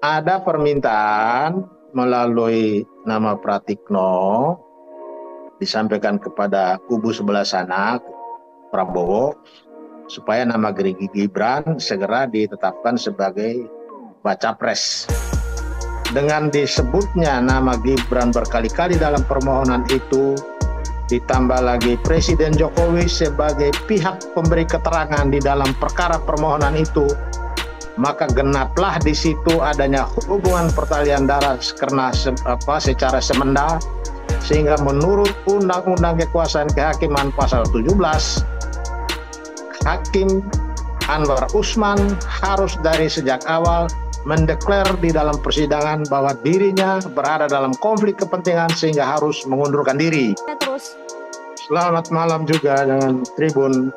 Ada permintaan melalui nama Pratikno disampaikan kepada kubu sebelah sana, Prabowo, supaya nama Gibran segera ditetapkan sebagai baca pres. Dengan disebutnya nama Gibran berkali-kali dalam permohonan itu, ditambah lagi Presiden Jokowi sebagai pihak pemberi keterangan di dalam perkara permohonan itu, maka genaplah di situ adanya hubungan pertalian darah karena secara semenda, sehingga menurut Undang-Undang Kekuasaan Kehakiman pasal 17, Hakim Anwar Usman harus dari sejak awal mendeklar di dalam persidangan bahwa dirinya berada dalam konflik kepentingan sehingga harus mengundurkan diri. Terus. Selamat malam juga dengan Tribun.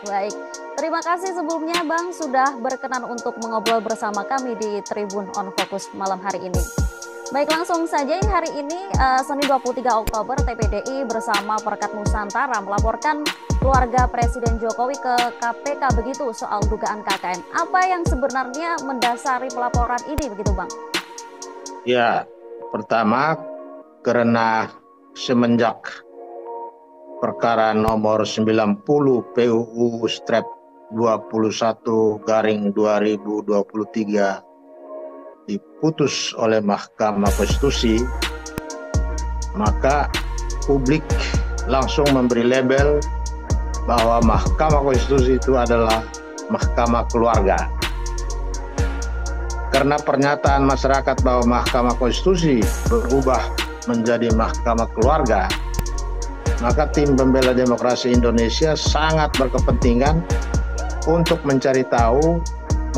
Baik. Terima kasih sebelumnya Bang sudah berkenan untuk mengobrol bersama kami di Tribun On Focus malam hari ini. Baik, langsung saja hari ini Senin 23 Oktober TPDI bersama Perkat Nusantara melaporkan keluarga Presiden Jokowi ke KPK begitu soal dugaan KKN. Apa yang sebenarnya mendasari pelaporan ini begitu Bang? Ya, pertama karena semenjak perkara nomor 90 PUU Strep 21/2023 diputus oleh Mahkamah Konstitusi, maka publik langsung memberi label bahwa Mahkamah Konstitusi itu adalah Mahkamah Keluarga. Karena pernyataan masyarakat bahwa Mahkamah Konstitusi berubah menjadi Mahkamah Keluarga, maka tim pembela demokrasi Indonesia sangat berkepentingan untuk mencari tahu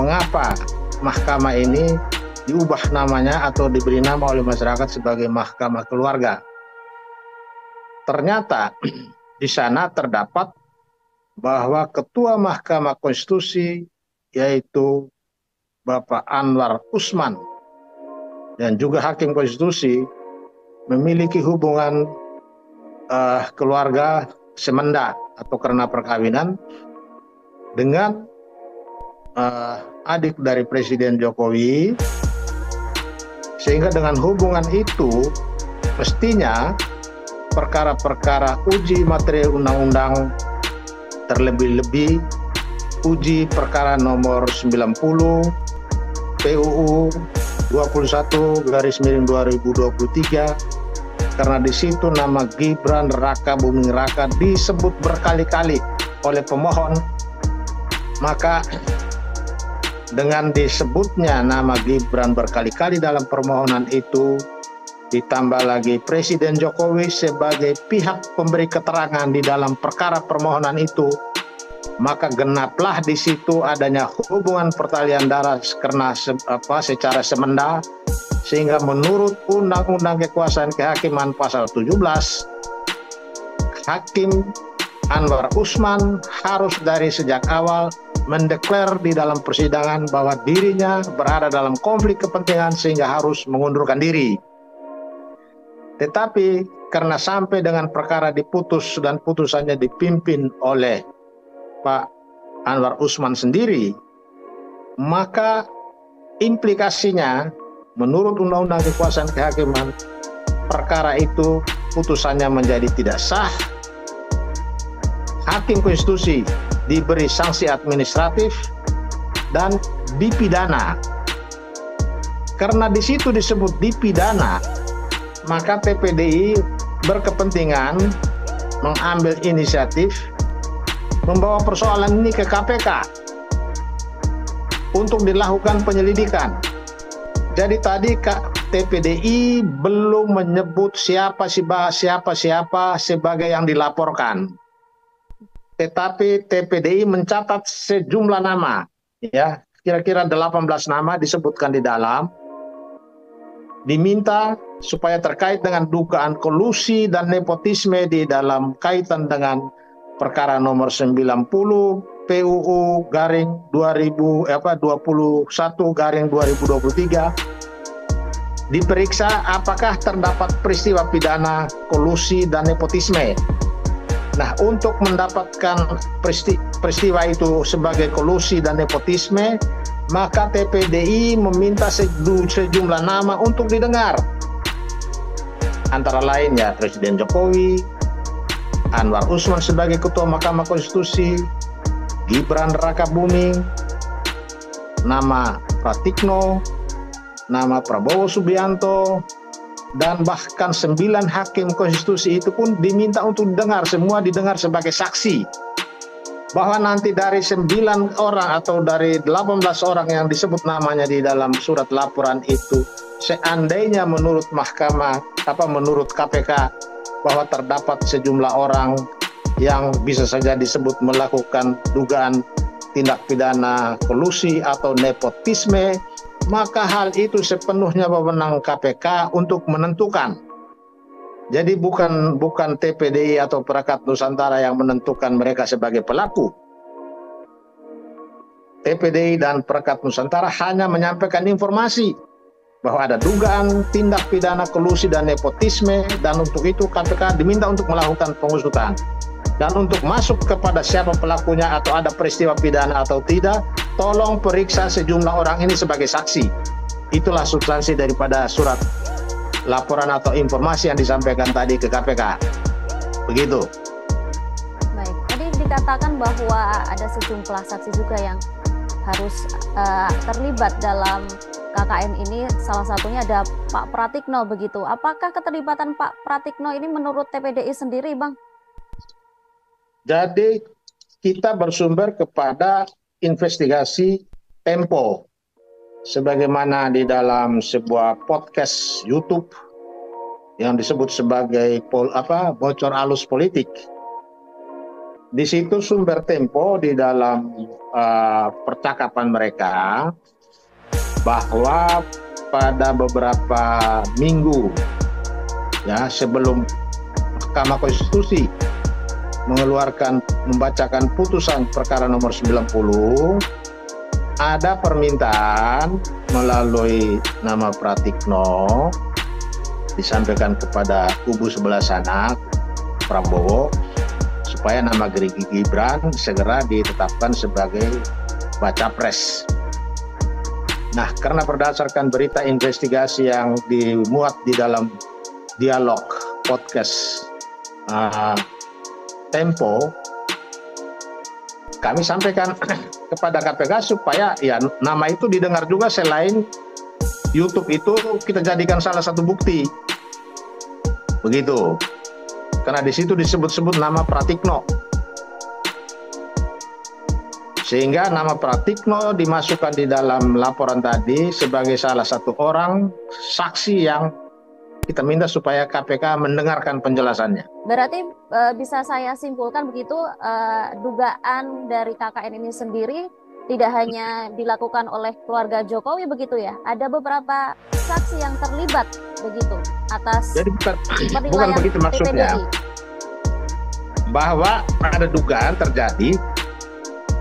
mengapa mahkamah ini diubah namanya atau diberi nama oleh masyarakat sebagai Mahkamah Keluarga. Ternyata di sana terdapat bahwa Ketua Mahkamah Konstitusi yaitu Bapak Anwar Usman dan juga Hakim Konstitusi memiliki hubungan keluarga semenda atau karena perkawinan dengan adik dari Presiden Jokowi, sehingga dengan hubungan itu mestinya perkara-perkara uji materi undang-undang, terlebih-lebih uji perkara nomor 90 PUU 21/2023, karena di situ nama Gibran Raka Buming Raka disebut berkali-kali oleh pemohon, maka dengan disebutnya nama Gibran berkali-kali dalam permohonan itu, ditambah lagi Presiden Jokowi sebagai pihak pemberi keterangan di dalam perkara permohonan itu, maka genaplah di situ adanya hubungan pertalian darah karena secara semenda, sehingga menurut Undang-Undang Kekuasaan Kehakiman pasal 17, Hakim Anwar Usman harus dari sejak awal mendeklar di dalam persidangan bahwa dirinya berada dalam konflik kepentingan sehingga harus mengundurkan diri. Tetapi karena sampai dengan perkara diputus dan putusannya dipimpin oleh Pak Anwar Usman sendiri, maka implikasinya menurut Undang-Undang Kekuasaan Kehakiman, perkara itu putusannya menjadi tidak sah. Hakim Konstitusi diberi sanksi administratif dan dipidana. Karena di situ disebut dipidana, maka TPDI berkepentingan mengambil inisiatif membawa persoalan ini ke KPK untuk dilakukan penyelidikan. Jadi tadi TPDI belum menyebut siapa sebagai yang dilaporkan. Tetapi TPDI mencatat sejumlah nama, ya, kira-kira 18 nama disebutkan di dalam, diminta supaya terkait dengan dugaan kolusi dan nepotisme di dalam kaitan dengan perkara nomor 90 PUU garing 21/2023, diperiksa apakah terdapat peristiwa pidana kolusi dan nepotisme. Nah, untuk mendapatkan peristiwa itu sebagai kolusi dan nepotisme, maka TPDI meminta sejumlah nama untuk didengar. Antara lain ya Presiden Jokowi, Anwar Usman sebagai Ketua Mahkamah Konstitusi, Gibran Rakabuming, nama Pratikno, nama Prabowo Subianto, dan bahkan 9 hakim konstitusi itu pun diminta untuk didengar, semua didengar sebagai saksi. Bahwa nanti dari 9 orang atau dari 18 orang yang disebut namanya di dalam surat laporan itu, seandainya menurut menurut KPK bahwa terdapat sejumlah orang yang bisa saja disebut melakukan dugaan tindak pidana kolusi atau nepotisme, maka hal itu sepenuhnya wewenang KPK untuk menentukan. Jadi bukan TPDI atau Perangkat Nusantara yang menentukan mereka sebagai pelaku. TPDI dan Perangkat Nusantara hanya menyampaikan informasi bahwa ada dugaan tindak pidana kolusi dan nepotisme, dan untuk itu KPK diminta untuk melakukan pengusutan. Dan untuk masuk kepada siapa pelakunya atau ada peristiwa pidana atau tidak, tolong periksa sejumlah orang ini sebagai saksi. Itulah substansi daripada surat laporan atau informasi yang disampaikan tadi ke KPK. Begitu. Baik, tadi dikatakan bahwa ada sejumlah saksi juga yang harus terlibat dalam KKN ini, salah satunya ada Pak Pratikno begitu. Apakah keterlibatan Pak Pratikno ini menurut TPDI sendiri, Bang? Jadi kita bersumber kepada investigasi Tempo, sebagaimana di dalam sebuah podcast YouTube yang disebut sebagai bocor alus politik. Di situ sumber Tempo di dalam percakapan mereka bahwa pada beberapa minggu ya sebelum Mahkamah Konstitusi membacakan putusan perkara nomor 90, ada permintaan melalui nama Pratikno disampaikan kepada kubu sebelah sana, Prabowo, supaya nama Gibran segera ditetapkan sebagai baca pres. Nah, karena berdasarkan berita investigasi yang dimuat di dalam dialog podcast Tempo, kami sampaikan kepada KPK supaya ya nama itu didengar juga selain YouTube itu kita jadikan salah satu bukti. Begitu. Karena di situ disebut-sebut nama Pratikno. Sehingga nama Pratikno dimasukkan di dalam laporan tadi sebagai salah satu orang saksi yang kita minta supaya KPK mendengarkan penjelasannya. Berarti bisa saya simpulkan begitu, dugaan dari KKN ini sendiri tidak hanya dilakukan oleh keluarga Jokowi begitu ya, ada beberapa saksi yang terlibat begitu atas. Jadi bukan begitu maksudnya, TPDI. Bahwa ada dugaan terjadi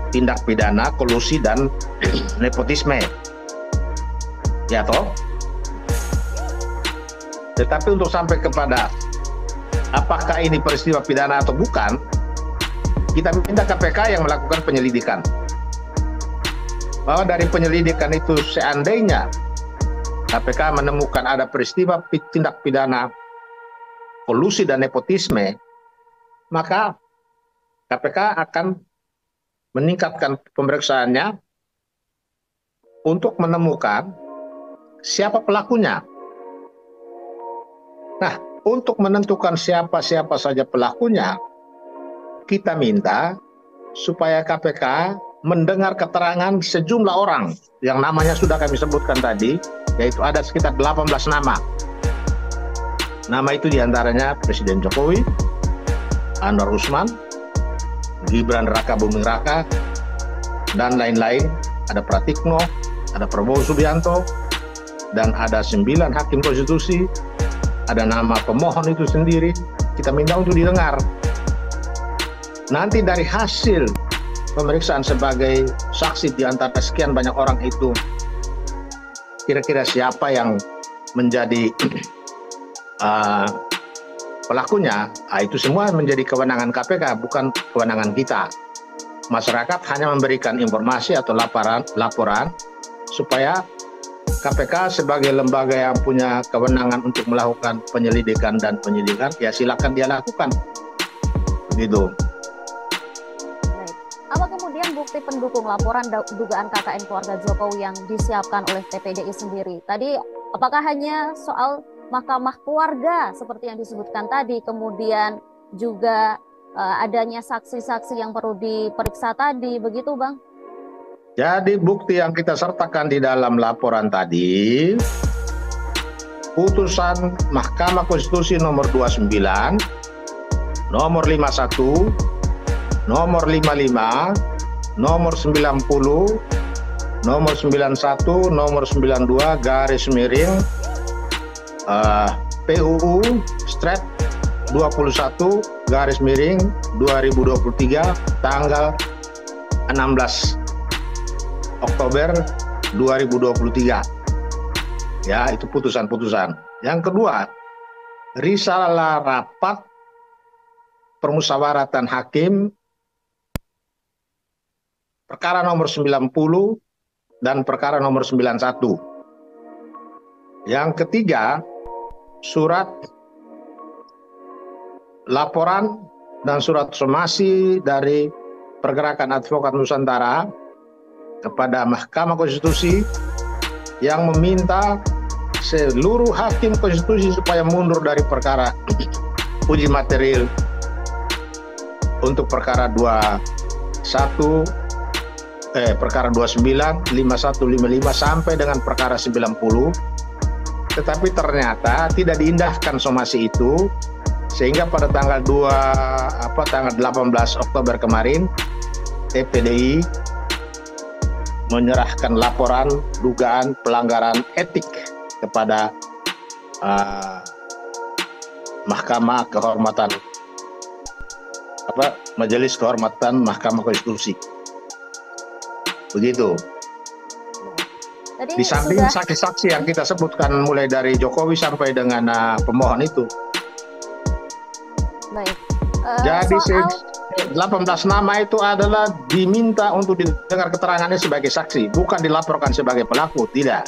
tindak pidana kolusi dan nepotisme, ya toh. Tetapi untuk sampai kepada apakah ini peristiwa pidana atau bukan, kita minta KPK yang melakukan penyelidikan. Bahwa dari penyelidikan itu seandainya KPK menemukan ada peristiwa tindak pidana kolusi dan nepotisme, maka KPK akan meningkatkan pemeriksaannya untuk menemukan siapa pelakunya. Nah, untuk menentukan siapa saja pelakunya, kita minta supaya KPK mendengar keterangan sejumlah orang yang namanya sudah kami sebutkan tadi, yaitu ada sekitar 18 nama. Nama itu diantaranya Presiden Jokowi, Anwar Usman, Gibran Rakabuming Raka, dan lain-lain. Ada Pratikno, ada Prabowo Subianto, dan ada 9 hakim konstitusi. Ada nama pemohon itu sendiri, kita minta untuk didengar. Nanti dari hasil pemeriksaan sebagai saksi di antara sekian banyak orang itu, kira-kira siapa yang menjadi pelakunya, itu semua menjadi kewenangan KPK, bukan kewenangan kita. Masyarakat hanya memberikan informasi atau laporan supaya KPK sebagai lembaga yang punya kewenangan untuk melakukan penyelidikan dan penyidikan, ya silakan dia lakukan. Begitu. Baik. Apa kemudian bukti pendukung laporan dugaan KKN keluarga Jokowi yang disiapkan oleh TPDI sendiri? Tadi apakah hanya soal mahkamah keluarga seperti yang disebutkan tadi, kemudian juga adanya saksi-saksi yang perlu diperiksa tadi, begitu Bang? Jadi bukti yang kita sertakan di dalam laporan tadi, putusan Mahkamah Konstitusi nomor 29, nomor 51, nomor 55, nomor 90, nomor 91, nomor 92, garis miring, PUU Stret 21, garis miring 2023, tanggal 16 Oktober 2023. Ya, itu putusan-putusan. Yang kedua, risalah rapat permusyawaratan hakim perkara nomor 90 dan perkara nomor 91. Yang ketiga, surat laporan dan surat somasi dari Pergerakan Advokat Nusantara kepada Mahkamah Konstitusi yang meminta seluruh hakim konstitusi supaya mundur dari perkara uji material untuk perkara 29, 51, 55 sampai dengan perkara 90. Tetapi ternyata tidak diindahkan somasi itu, sehingga pada tanggal 18 Oktober kemarin TPDI menyerahkan laporan dugaan pelanggaran etik kepada Mahkamah Kehormatan Majelis Kehormatan Mahkamah Konstitusi. Begitu. Tadi di samping saksi-saksi yang kita sebutkan mulai dari Jokowi sampai dengan pemohon itu. Baik. Jadi 18 nama itu adalah diminta untuk didengar keterangannya sebagai saksi, bukan dilaporkan sebagai pelaku, tidak.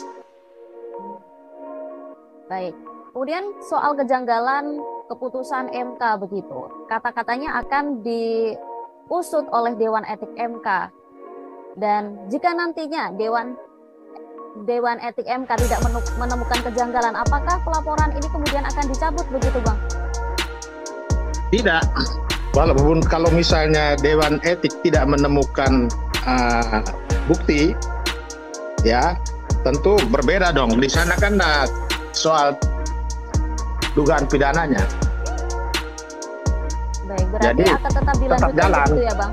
Baik. Kemudian soal kejanggalan keputusan MK begitu. Kata-katanya akan diusut oleh Dewan Etik MK. Dan jika nantinya Dewan Etik MK tidak menemukan kejanggalan, apakah pelaporan ini kemudian akan dicabut begitu, Bang? Tidak. Walaupun kalau misalnya Dewan Etik tidak menemukan bukti, ya tentu berbeda dong. Di sana kan soal dugaan pidananya. Baik, berarti jadi akan tetap dilanjutkan begitu ya, Bang?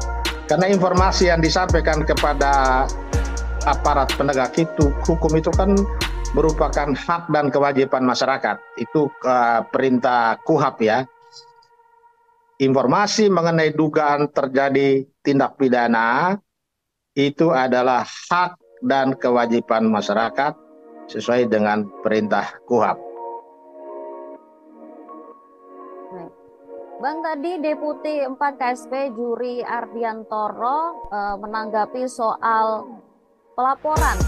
Karena informasi yang disampaikan kepada aparat penegak hukum itu kan merupakan hak dan kewajiban masyarakat. Itu perintah KUHP ya. Informasi mengenai dugaan terjadi tindak pidana itu adalah hak dan kewajiban masyarakat sesuai dengan perintah KUHP. Bang, tadi Deputi 4 KSP Juri Ardiantoro menanggapi soal pelaporan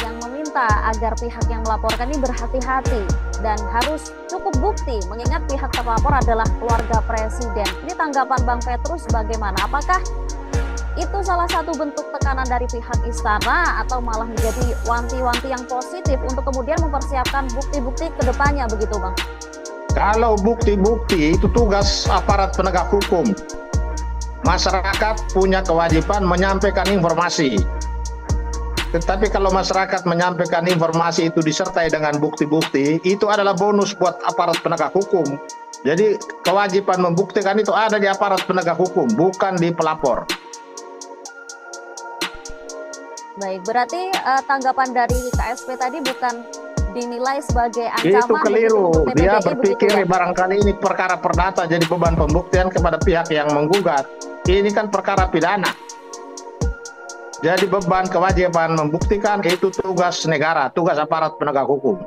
yang meminta agar pihak yang melaporkan ini berhati-hati dan harus cukup bukti mengingat pihak terlapor adalah keluarga presiden. Ini tanggapan Bang Petrus bagaimana? Apakah itu salah satu bentuk tekanan dari pihak istana atau malah menjadi wanti-wanti yang positif untuk kemudian mempersiapkan bukti-bukti ke depannya begitu, Bang? Kalau bukti-bukti itu tugas aparat penegak hukum. Masyarakat punya kewajiban menyampaikan informasi. Tetapi kalau masyarakat menyampaikan informasi itu disertai dengan bukti-bukti, itu adalah bonus buat aparat penegak hukum. Jadi kewajiban membuktikan itu ada di aparat penegak hukum, bukan di pelapor. Baik, berarti tanggapan dari KSP tadi bukan dinilai sebagai ancaman. Itu keliru. Dia berpikir ya? barangkali ini perkara perdata jadi beban pembuktian kepada pihak yang menggugat. Ini kan perkara pidana. Jadi beban kewajiban membuktikan itu tugas negara, tugas aparat penegak hukum.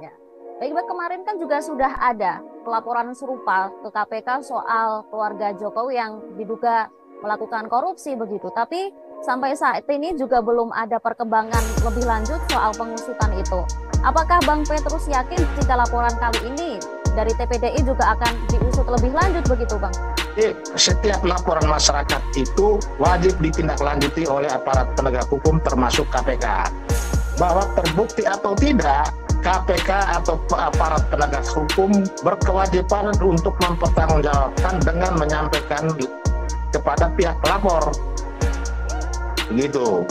Ya. Baik, kemarin kan juga sudah ada pelaporan serupa ke KPK soal keluarga Jokowi yang diduga melakukan korupsi begitu. Tapi sampai saat ini juga belum ada perkembangan lebih lanjut soal pengusutan itu. Apakah Bang Petrus yakin jika laporan kali ini dari TPDI juga akan diusut lebih lanjut begitu, Bang? Setiap laporan masyarakat itu wajib ditindaklanjuti oleh aparat penegak hukum termasuk KPK. Bahwa terbukti atau tidak, KPK atau aparat penegak hukum berkewajiban untuk mempertanggungjawabkan dengan menyampaikan kepada pihak pelapor. Begitu.